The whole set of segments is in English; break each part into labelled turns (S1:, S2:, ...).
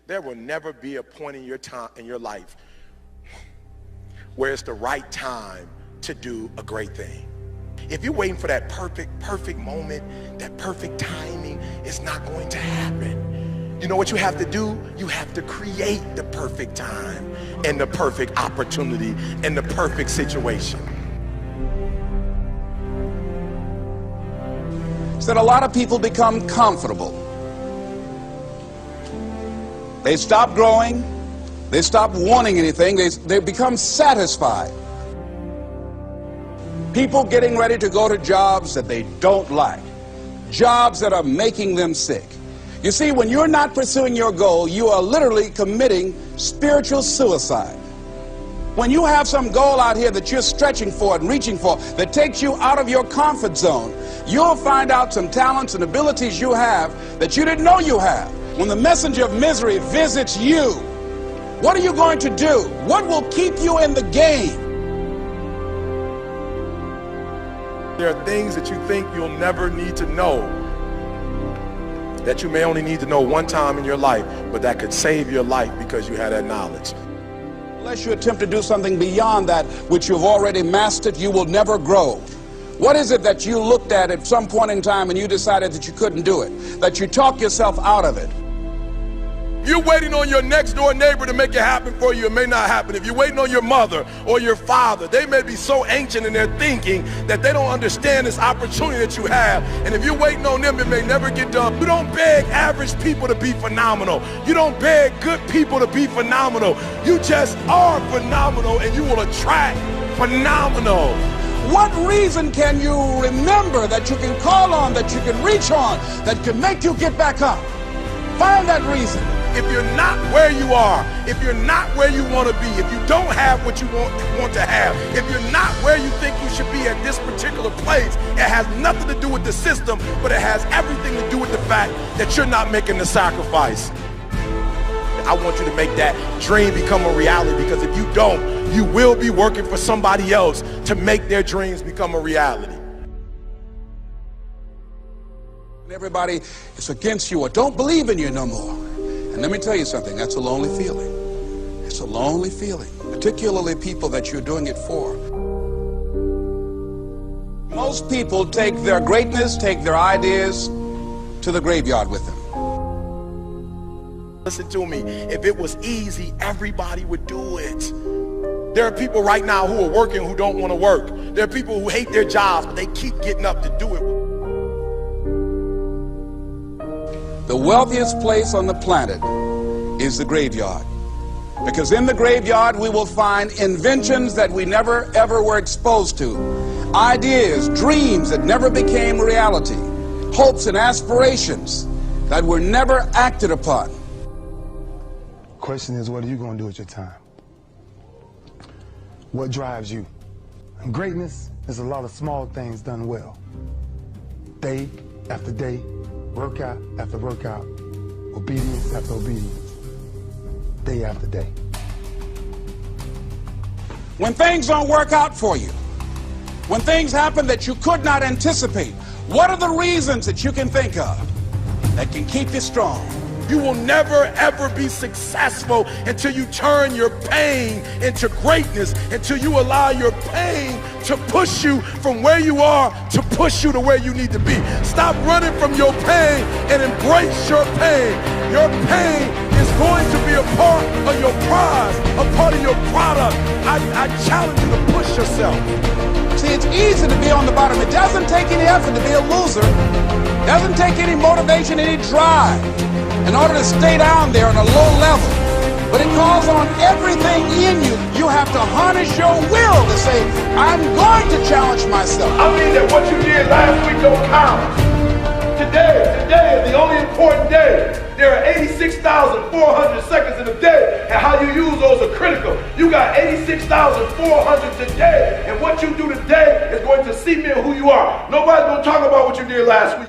S1: There will never be a point in your life where it's the right time to do a great thing. If you're waiting for that perfect moment, that perfect timing, it's not going to happen. You know what you have to do? You have to create the perfect time and the perfect opportunity and the perfect situation.
S2: That a lot of people become comfortable. They stop growing. They stop wanting anything. They become satisfied. People getting ready to go to jobs that they don't like. Jobs that are making them sick. You see, when you're not pursuing your goal, you are literally committing spiritual suicide. When you have some goal out here that you're stretching for and reaching for that takes you out of your comfort zone, you'll find out some talents and abilities you have that you didn't know you have. When the messenger of misery visits you, what are you going to do? What will keep you in the game?
S1: There are things that you think you'll never need to know, that you may only need to know one time in your life, but that could save your life because you had that knowledge.
S2: Unless you attempt to do something beyond that which you've already mastered, you will never grow. What is it that you looked at some point in time and you decided that you couldn't do it, that you talked yourself out of it?
S1: If you're waiting on your next door neighbor to make it happen for you, it may not happen. If you're waiting on your mother or your father, they may be so ancient in their thinking that they don't understand this opportunity that you have. And if you're waiting on them, it may never get done. You don't beg average people to be phenomenal. You don't beg good people to be phenomenal. You just are phenomenal, and you will attract phenomenal.
S2: What reason can you remember that you can call on, that you can reach on, that can make you get back up? Find that reason.
S1: If you're not where you are, if you're not where you want to be, if you don't have what you want to have, if you're not where you think you should be at this particular place, it has nothing to do with the system, but it has everything to do with the fact that you're not making the sacrifice. I want you to make that dream become a reality, because if you don't, you will be working for somebody else to make their dreams become a reality.
S2: Everybody is against you or don't believe in you no more. And let me tell you something, that's a lonely feeling. It's a lonely feeling, particularly people that you're doing it for. Most people take their greatness, take their ideas to the graveyard with them.
S1: Listen to me, if it was easy, everybody would do it. There are people right now who are working who don't want to work. There are people who hate their jobs, but they keep getting up to do it.
S2: The wealthiest place on the planet is the graveyard. Because in the graveyard we will find inventions that we never ever were exposed to. Ideas, dreams that never became reality. Hopes and aspirations that were never acted upon.
S3: Question is, what are you going to do with your time? What drives you? And greatness is a lot of small things done well. Day after day, workout after workout, obedience after obedience, day after day.
S2: When things don't work out for you, when things happen that you could not anticipate, what are the reasons that you can think of that can keep you strong?
S1: You will never ever be successful until you turn your pain into greatness, until you allow your pain to push you from where you are to push you to where you need to be. Stop running from your pain and embrace your pain. Your pain is going to be a part of your prize, a part of your product. I challenge you to push yourself.
S2: See, it's easy to be on the bottom. It doesn't take any effort to be a loser. It doesn't take any motivation, any drive in order to stay down there on a low level. But it calls on everything in you. You have to harness your will to say, I'm going to challenge myself.
S1: I mean that what you did last week don't count. Today is the only important day. There are 86,400 seconds in a day, and how you use those are critical. You got 86,400 today, and what you do today is going to cement who you are. Nobody's going to talk about what you did last week.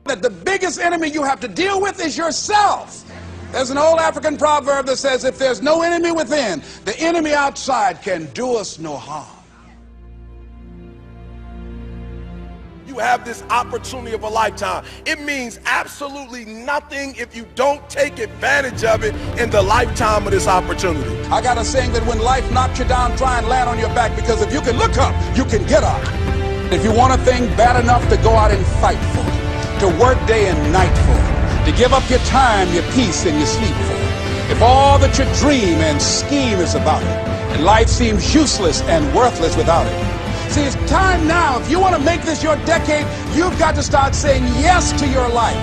S2: That the biggest enemy you have to deal with is yourself. There's an old African proverb that says, if there's no enemy within, the enemy outside can do us no harm.
S1: you have this opportunity of a lifetime. It means absolutely nothing if you don't take advantage of it in the lifetime of this opportunity.
S2: I got a saying that when life knocks you down, try and land on your back, because if you can look up, you can get up. If you want a thing bad enough to go out and fight for it, to work day and night for it, to give up your time, your peace, and your sleep for it, if all that you dream and scheme is about it, and life seems useless and worthless without it. See, it's time now. If you want to make this your decade, you've got to start saying yes to your life.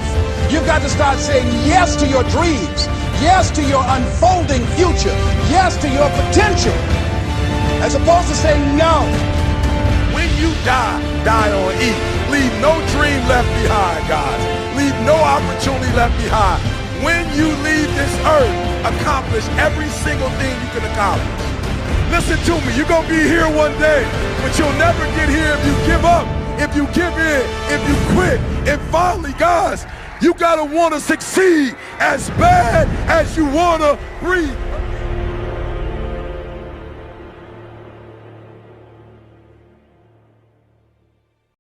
S2: You've got to start saying yes to your dreams, yes to your unfolding future, yes to your potential, as opposed to saying no.
S1: When you die, die on E. Leave no dream left behind, guys. Leave no opportunity left behind. When you leave this earth, accomplish every single thing you can accomplish. Listen to me, you're going to be here one day, but you'll never get here if you give up, if you give in, if you quit. And finally, guys, you got to want to succeed as bad as you want to breathe.